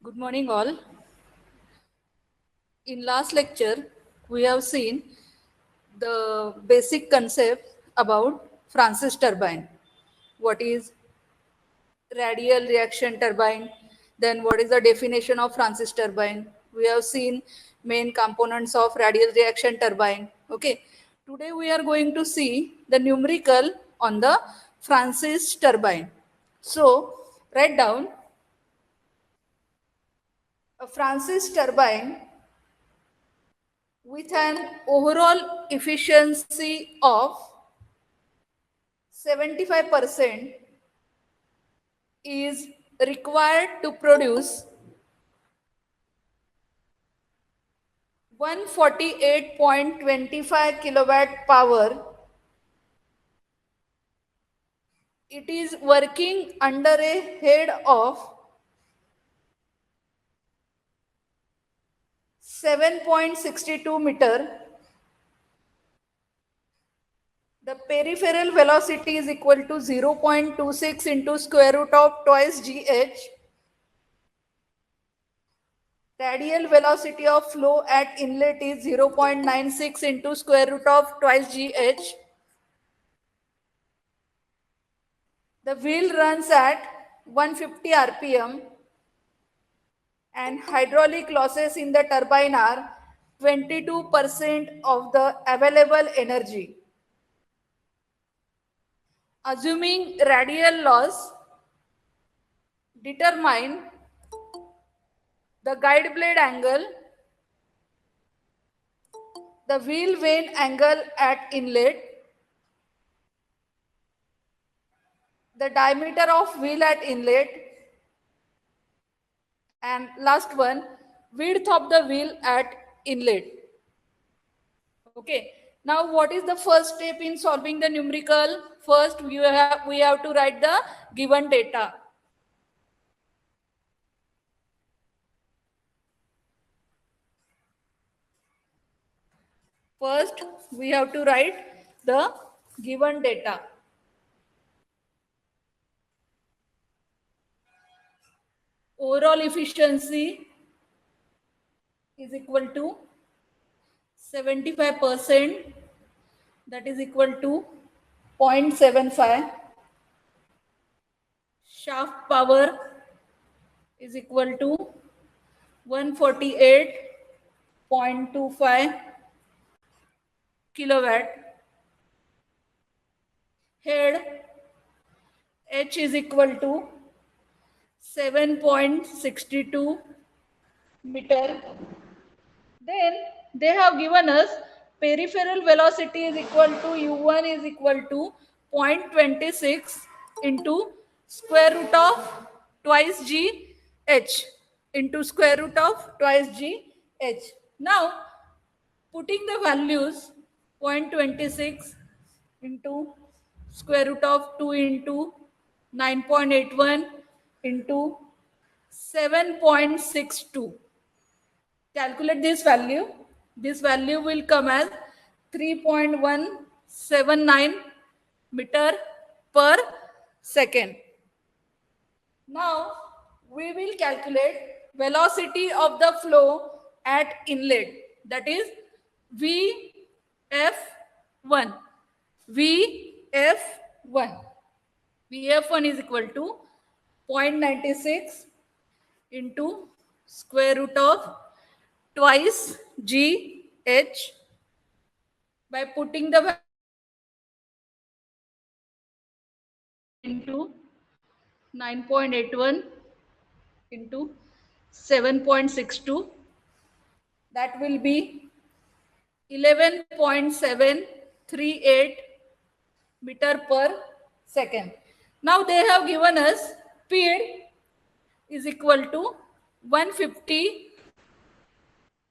Good morning, all. In last lecture, we have seen the basic concept about Francis turbine. What is radial reaction turbine? Then what is the definition of Francis turbine? We have seen main components of radial reaction turbine. Okay. Today we are going to see the numerical on the Francis turbine. So write down a Francis turbine with an overall efficiency of 75% is required to produce 148.25 kilowatt power. It is working under a head of 7.62 meter. The peripheral velocity is equal to 0.26 into square root of twice gh. Radial velocity of flow at inlet is 0.96 into square root of twice gh. The wheel runs at 150 rpm and hydraulic losses in the turbine are 22% of the available energy. Assuming radial loss, determine the guide blade angle, the wheel vane angle at inlet, the diameter of wheel at inlet, and last one, width of the wheel at inlet. Okay. Now, what is the first step in solving the numerical? First, we have to write the given data. First, we have to write the given data. Overall efficiency is equal to 75%, that is equal to 0.75. Shaft power is equal to 148.25 kilowatt. Head H is equal to 7.62 meter. Then they have given us peripheral velocity is equal to u1 is equal to 0.26 into square root of twice g h into square root of twice g h. Now putting the values 0.26 into square root of 2 into 9.81 into 7.62. Calculate this value. This value will come as 3.179 meter per second. Now we will calculate velocity of the flow at inlet, that is VF1. VF1. VF1 is equal to 0.96 into square root of twice GH by putting the value into 9.81 into 7.62, that will be 11.738 meter per second. Now they have given us speed is equal to 150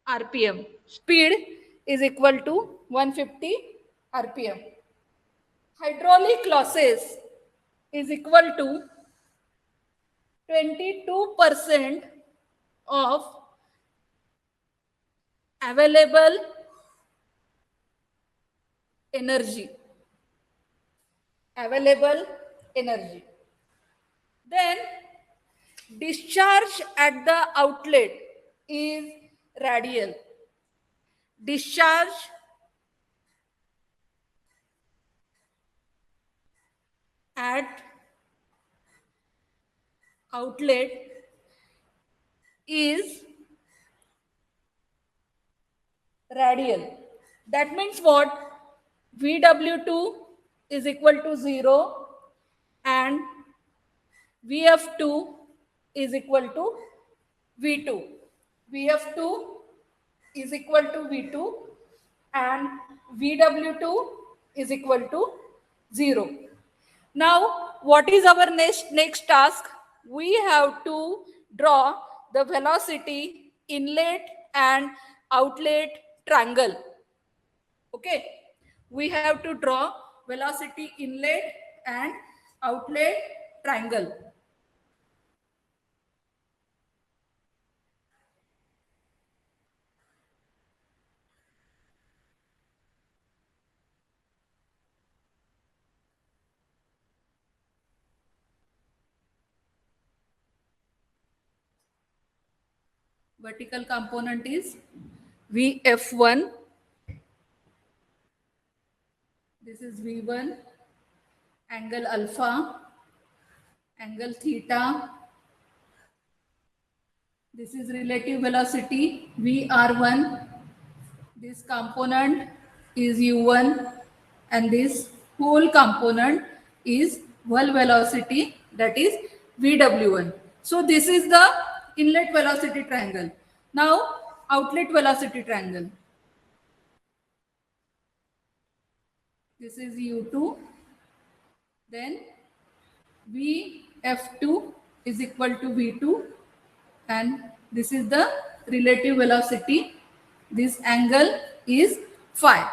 rpm. Speed is equal to 150 rpm. Hydraulic losses is equal to 22% of available energy. Available energy. Then Discharge at the outlet is radial. Discharge at outlet is radial. That means what? VW2 is equal to 0 and VF2 is equal to V2. VF2 is equal to V2 and VW2 is equal to 0. Now, what is our next task? We have to draw the velocity inlet and outlet triangle. Okay, we have to draw velocity inlet and outlet triangle. Vertical component is VF1. This is V1, angle alpha, angle theta. This is relative velocity VR1. This component is U1 and this whole component is wall velocity, that is VW1. So this is the inlet velocity triangle. Now outlet velocity triangle. This is U2. Then VF2 is equal to V2 and this is the relative velocity. This angle is phi.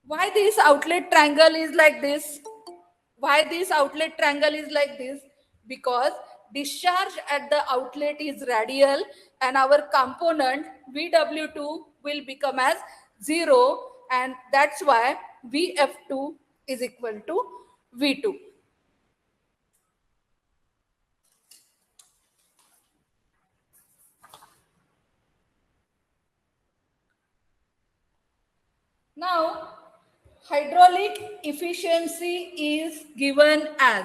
Why this outlet triangle is like this? Why this outlet triangle is like this? Because discharge at the outlet is radial and our component VW2 will become as 0 and that's why VF2 is equal to V2. Now, hydraulic efficiency is given as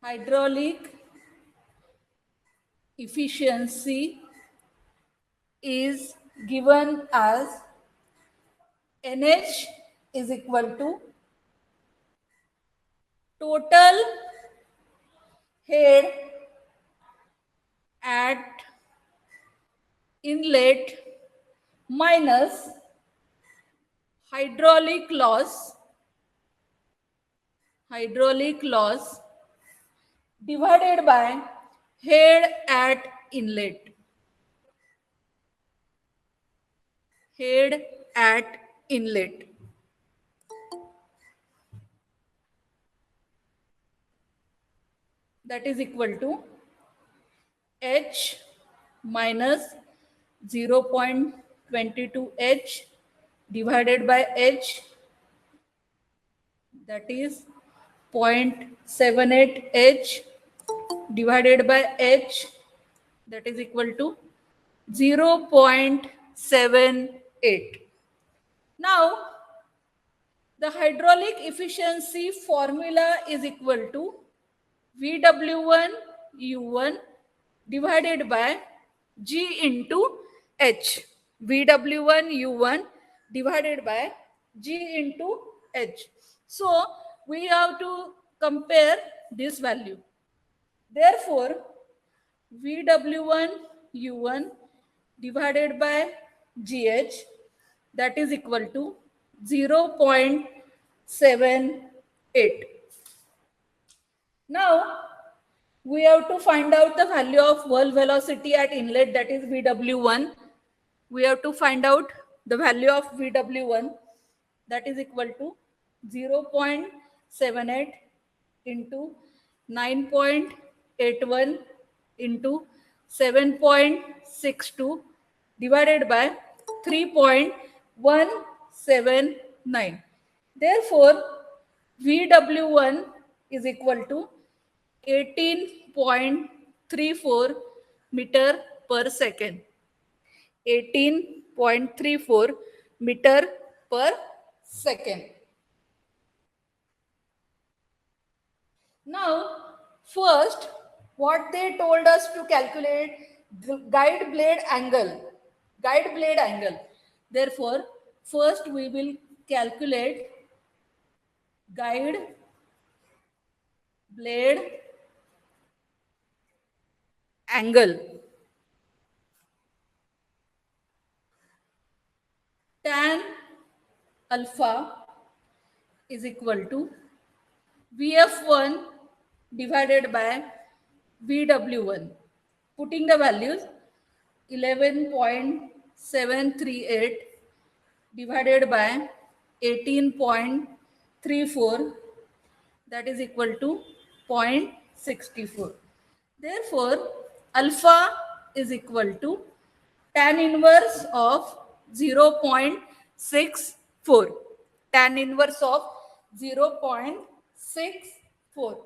hydraulic efficiency is given as NH is equal to total head at inlet minus hydraulic loss divided by head at inlet. Head at inlet. That is equal to H minus 0.22 H divided by H, that is 0.78 H divided by H, that is equal to 0.78. Now, the hydraulic efficiency formula is equal to VW1 U1 divided by G into H. VW1 U1 divided by G into H. So we have to compare this value. Therefore, VW1 U1 divided by GH, that is equal to 0.78. Now, we have to find out the value of wall velocity at inlet, that is VW1. We have to find out the value of VW1, that is equal to 0.78 into 9.81 into 7.62 divided by 3.179. Therefore, VW1 is equal to 18.34 meter per second. 18.34 meter per second. Now, first, what they told us to calculate guide blade angle. Guide blade angle. Therefore, first we will calculate guide blade angle. Tan alpha is equal to VF1 divided by VW1. Putting the values 11.738 divided by 18.34, that is equal to 0.64. Therefore, alpha is equal to tan inverse of 0.64. Tan inverse of 0.64.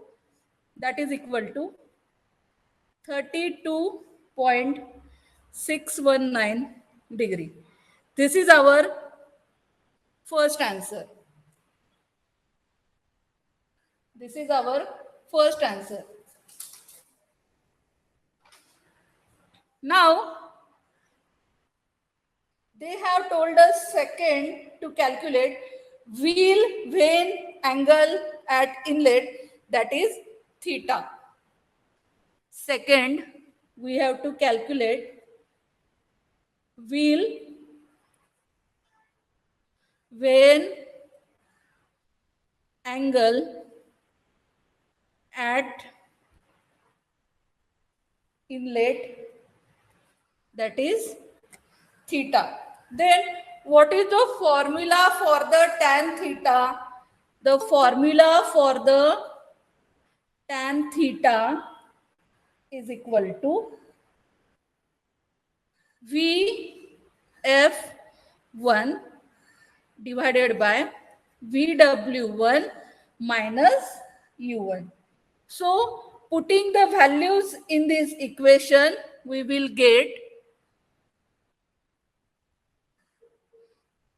That is equal to 32.619 degree. This is our first answer. This is our first answer. Now, they have told us second to calculate wheel vane angle at inlet, that is theta. Second, we have to calculate wheel vane angle at inlet, that is theta. Then what is the formula for the tan theta? The formula for the tan theta is equal to VF1 divided by VW1 minus U1. So putting the values in this equation, we will get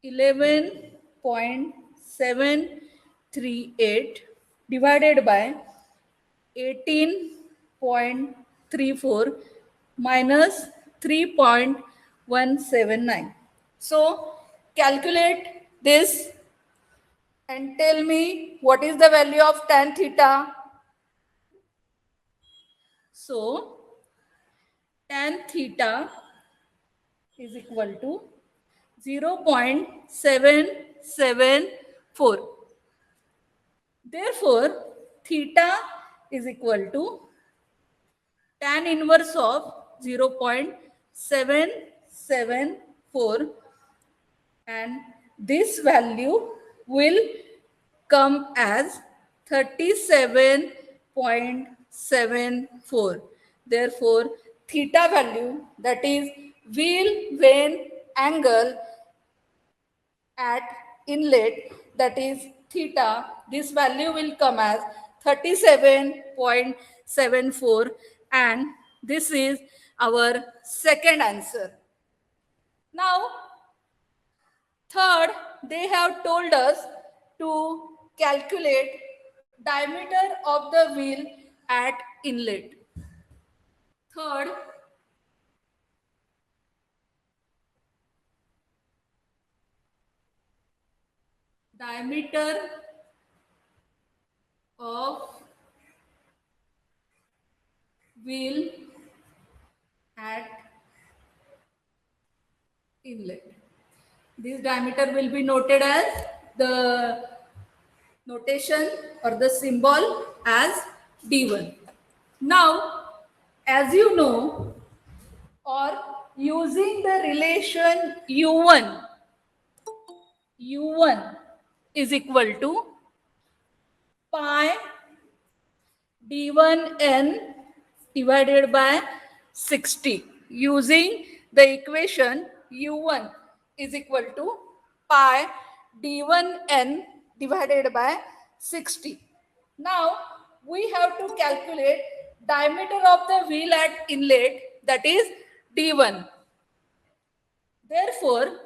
11.738 divided by 18.34 minus 3.179. So calculate this and tell me what is the value of tan theta. So tan theta is equal to 0.774. Therefore, theta is equal to tan inverse of 0.774, and this value will come as 37.74. Therefore, theta value, that is wheel vane angle at inlet, that is theta, this value will come as 37.74, and this is our second answer. Now, third, they have told us to calculate diameter of the wheel at inlet. Third, diameter of wheel at inlet. This diameter will be noted as the notation or the symbol as D1. Now, as you know, or using the relation U1 is equal to pi D1n divided by 60. Using the equation U1 is equal to pi D1n divided by 60. Now we have to calculate diameter of the wheel at inlet, that is D1. Therefore,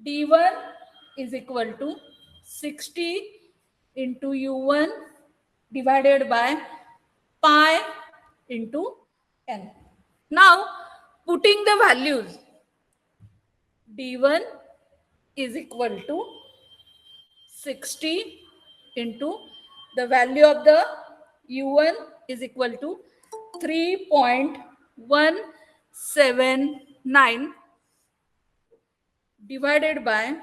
D1 is equal to 60 into U1 divided by pi into n. Now, putting the values, D1 is equal to 60 into the value of the U1 is equal to 3.179 divided by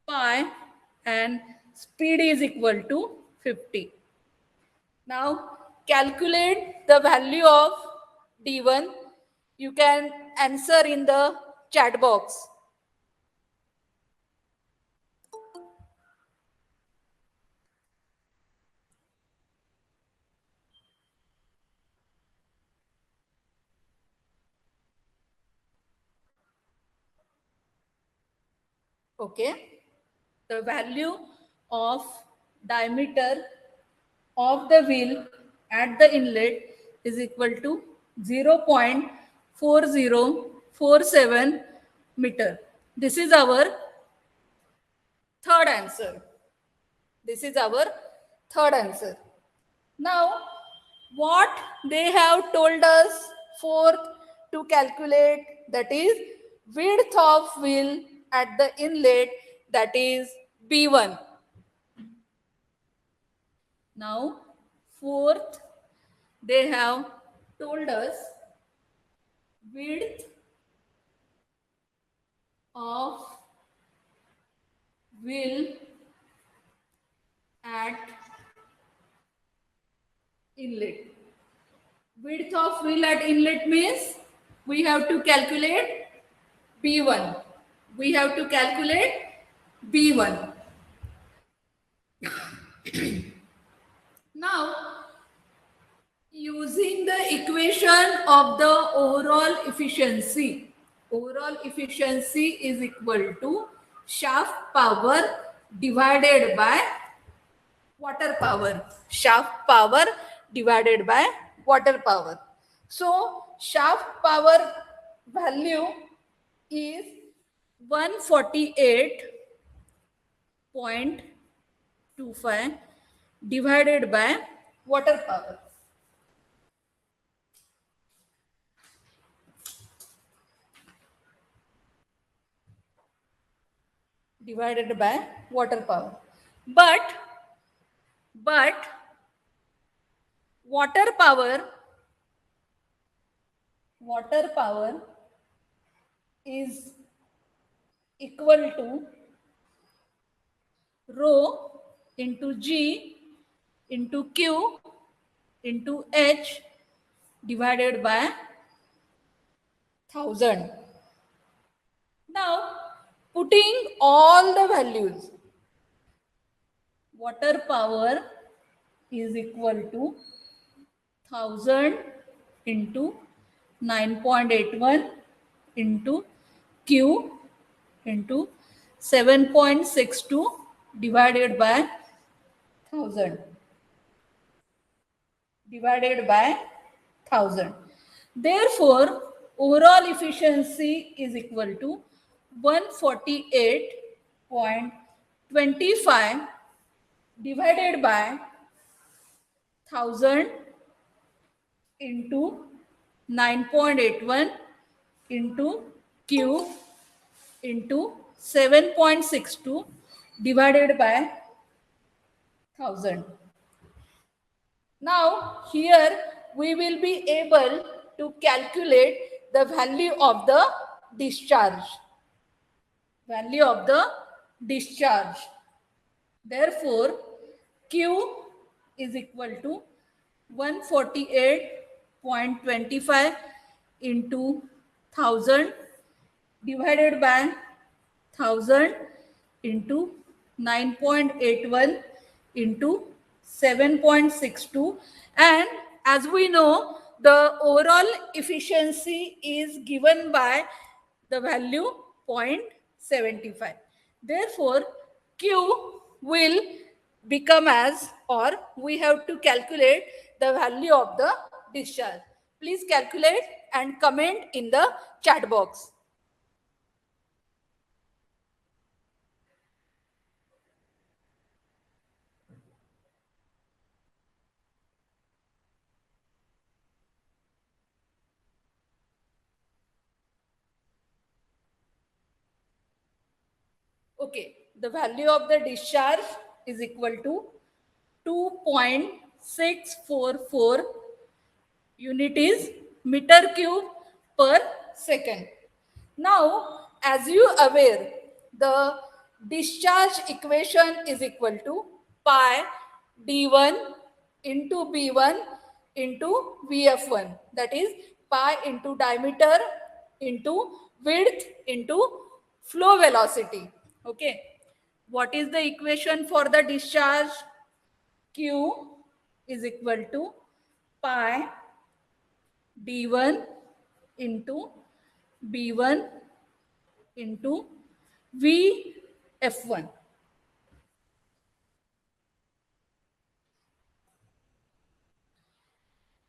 pi, and speed is equal to 50. Now calculate the value of D1. You can answer in the chat box. Okay. The value of diameter of the wheel at the inlet is equal to 0.4047 meter. This is our third answer. This is our third answer. Now, what they have told us fourth to calculate, that is width of wheel at the inlet, that is B1. Now, fourth, they have told us width of wheel at inlet. Width of wheel at inlet means we have to calculate B1. We have to calculate B1. Now, using the equation of the overall efficiency is equal to shaft power divided by water power. Shaft power divided by water power. So, shaft power value is 148.25 divided by water power. Divided by water power. But water power is equal to rho into G into Q into H divided by 1000. Now, putting all the values, water power is equal to 1000 into 9.81 into Q into 7.62 divided by 1000 divided by 1000. Therefore, overall efficiency is equal to 148.25 divided by 1000 into 9.81 into Q into 7.62 divided by 1000. Now, here we will be able to calculate the value of the discharge. Value of the discharge. Therefore, Q is equal to 148.25 into 1000 divided by 1000 into 9.81 into 7.62, and as we know, the overall efficiency is given by the value 0.75. Therefore, Q will become as, or we have to calculate the value of the discharge. Please calculate and comment in the chat box. Okay, the value of the discharge is equal to 2.644 unit is meter cube per second. Now, as you are aware, the discharge equation is equal to pi d1 into b1 into vf1. That is pi into diameter into width into flow velocity. Okay. What is the equation for the discharge? Q is equal to pi d1 into b1 into vf1.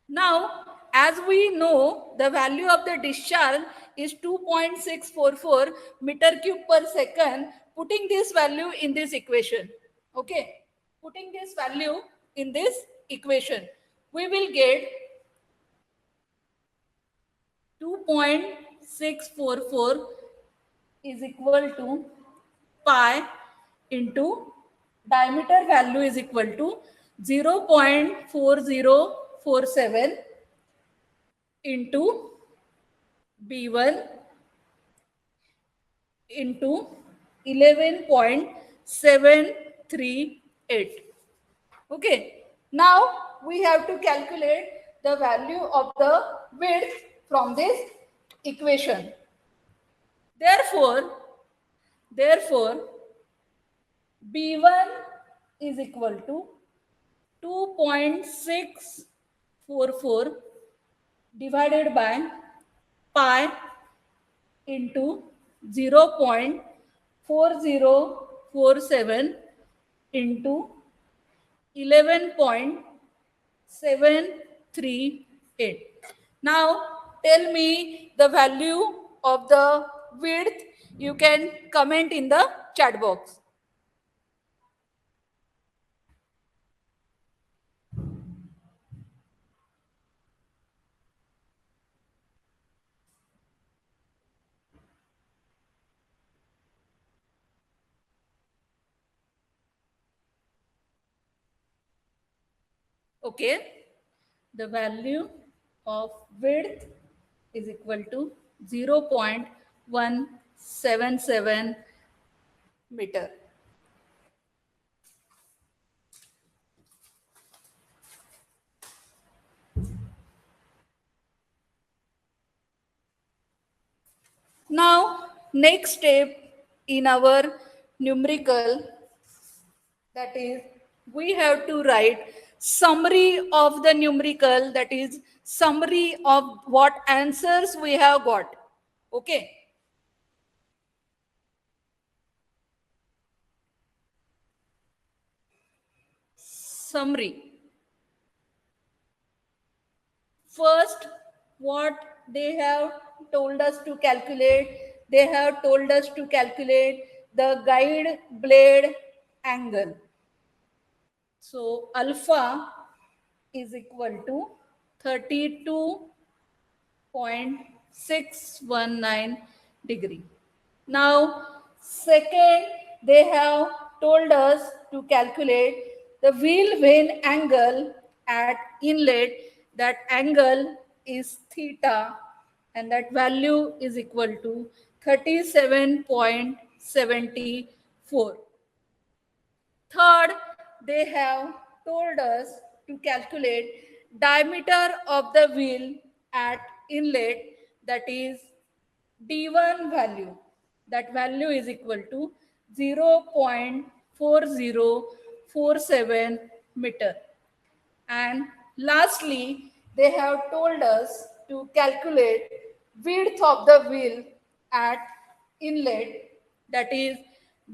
Now, as we know, the value of the discharge is 2.644 meter cube per second. Putting this value in this equation, okay, putting this value in this equation, we will get 2.644 is equal to pi into diameter value is equal to 0.4047 into B1 into 11.738. Okay. Now we have to calculate the value of the width from this equation. Therefore, B1 is equal to 2.644 divided by pi into 0.4047 into 11.738. Now tell me the value of the width. You can comment in the chat box. Okay, the value of width is equal to 0.177 meter. Now, next step in our numerical, that is, we have to write summary of the numerical, that is, summary of what answers we have got. Okay. Summary. First, what they have told us to calculate, they have told us to calculate the guide blade angle. So alpha is equal to 32.619 degree. Now, second, they have told us to calculate the wheel vane angle at inlet. That angle is theta, and that value is equal to 37.74. Third, they have told us to calculate diameter of the wheel at inlet, that is D1 value. That value is equal to 0.4047 meter. And lastly, they have told us to calculate width of the wheel at inlet, that is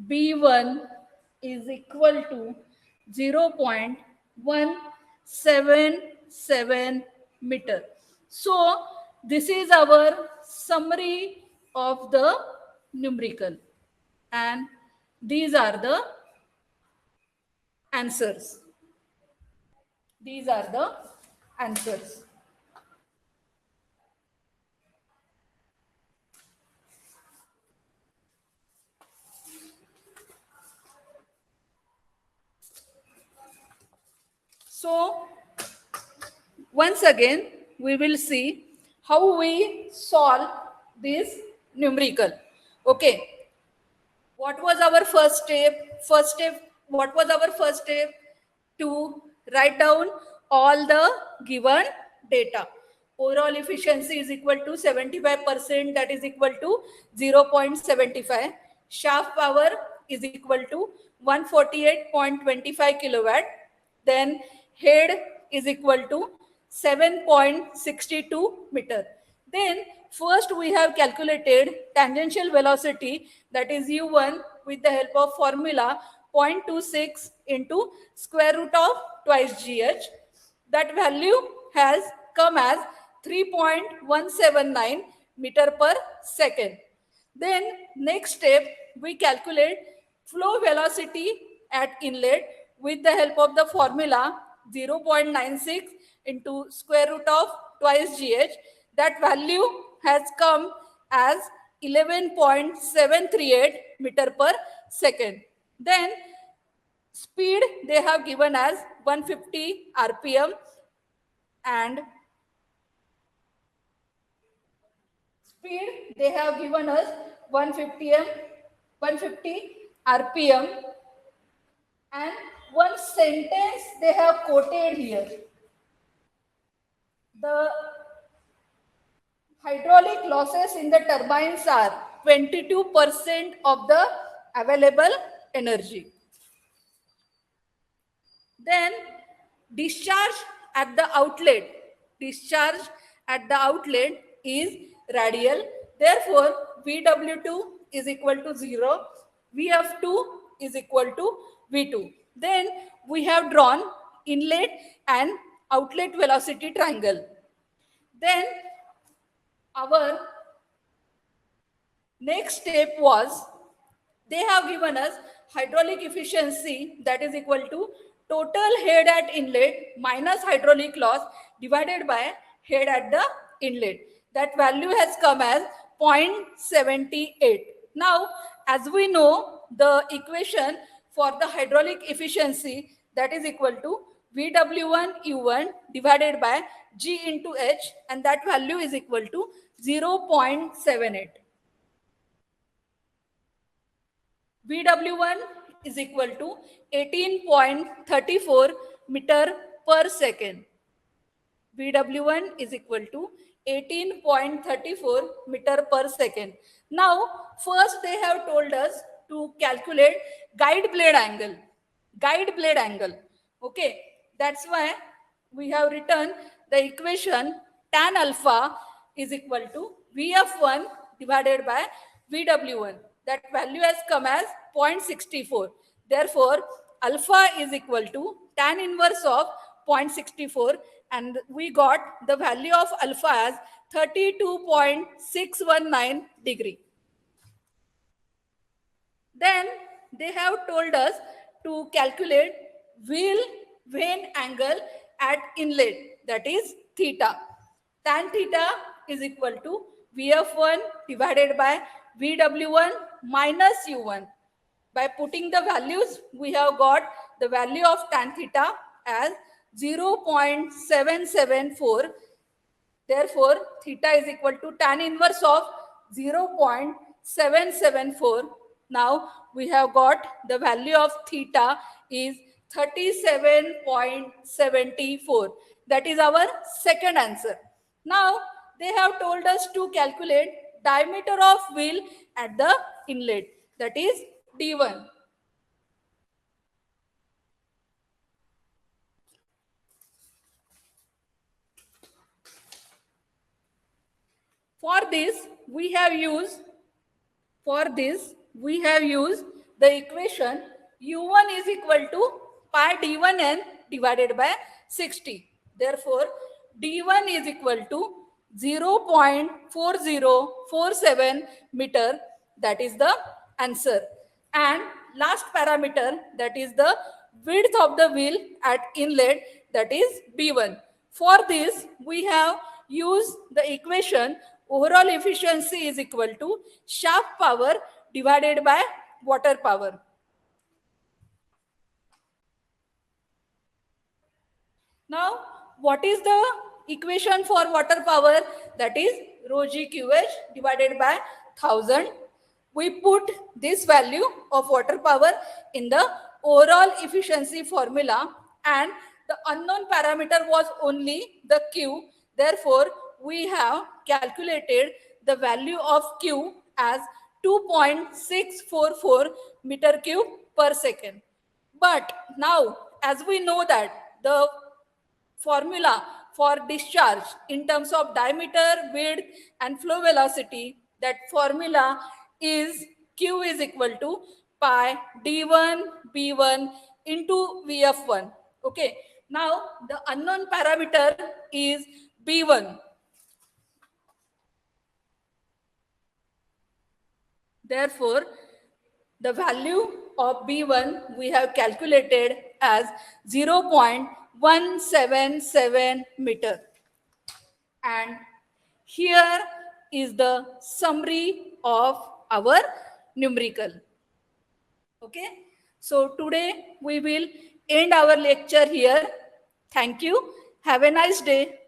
B1 is equal to 0.177 meter. So this is our summary of the numerical, and these are the answers. These are the answers. So once again, we will see how we solve this numerical. Okay. What was our first step? What was our first step? To write down all the given data. Overall efficiency is equal to 75%, that is equal to 0.75. Shaft power is equal to 148.25 kilowatt. Then head is equal to 7.62 meter. Then first we have calculated tangential velocity, that is u1, with the help of formula 0.26 into square root of twice gh. That value has come as 3.179 meter per second. Then next step, we calculate flow velocity at inlet with the help of the formula 0.96 into square root of twice gh. That value has come as 11.738 meter per second. Then speed they have given as 150 rpm, and speed they have given us 150 rpm, and one sentence they have quoted here: the hydraulic losses in the turbines are 22% of the available energy. Then discharge at the outlet. Discharge at the outlet is radial. Therefore, VW2 is equal to 0. VF2 is equal to V2. Then we have drawn inlet and outlet velocity triangle. Then our next step was, they have given us hydraulic efficiency, that is equal to total head at inlet minus hydraulic loss divided by head at the inlet. That value has come as 0.78. Now, as we know, the equation for the hydraulic efficiency, that is equal to VW1 U1 divided by G into H, and that value is equal to 0.78. VW1 is equal to 18.34 meter per second. VW1 is equal to 18.34 meter per second. Now, first they have told us to calculate guide blade angle. Guide blade angle. Okay, that's why we have written the equation tan alpha is equal to VF1 divided by VW1. That value has come as 0.64. Therefore, alpha is equal to tan inverse of 0.64, and we got the value of alpha as 32.619 degree. Then they have told us to calculate wheel vane angle at inlet, that is theta. Tan theta is equal to VF1 divided by VW1 minus U1. By putting the values, we have got the value of tan theta as 0.774. Therefore, theta is equal to tan inverse of 0.774. Now, we have got the value of theta is 37.74. That is our second answer. Now, they have told us to calculate diameter of wheel at the inlet, that is D1. For this, we have used the equation u1 is equal to pi d1n divided by 60. Therefore, d1 is equal to 0.4047 meter. That is the answer. And last parameter, that is the width of the wheel at inlet, that is b1. For this, we have used the equation overall efficiency is equal to shaft power divided by water power. Now, what is the equation for water power? That is rho g QH divided by 1000. We put this value of water power in the overall efficiency formula, and the unknown parameter was only the Q. Therefore, we have calculated the value of Q as 2.644 meter cube per second. But now, as we know that the formula for discharge in terms of diameter, width, and flow velocity, that formula is Q is equal to pi d1 b1 into vf1. Okay. Now, the unknown parameter is b1. Therefore, the value of B1 we have calculated as 0.177 meter. And here is the summary of our numerical. Okay. So today we will end our lecture here. Thank you. Have a nice day.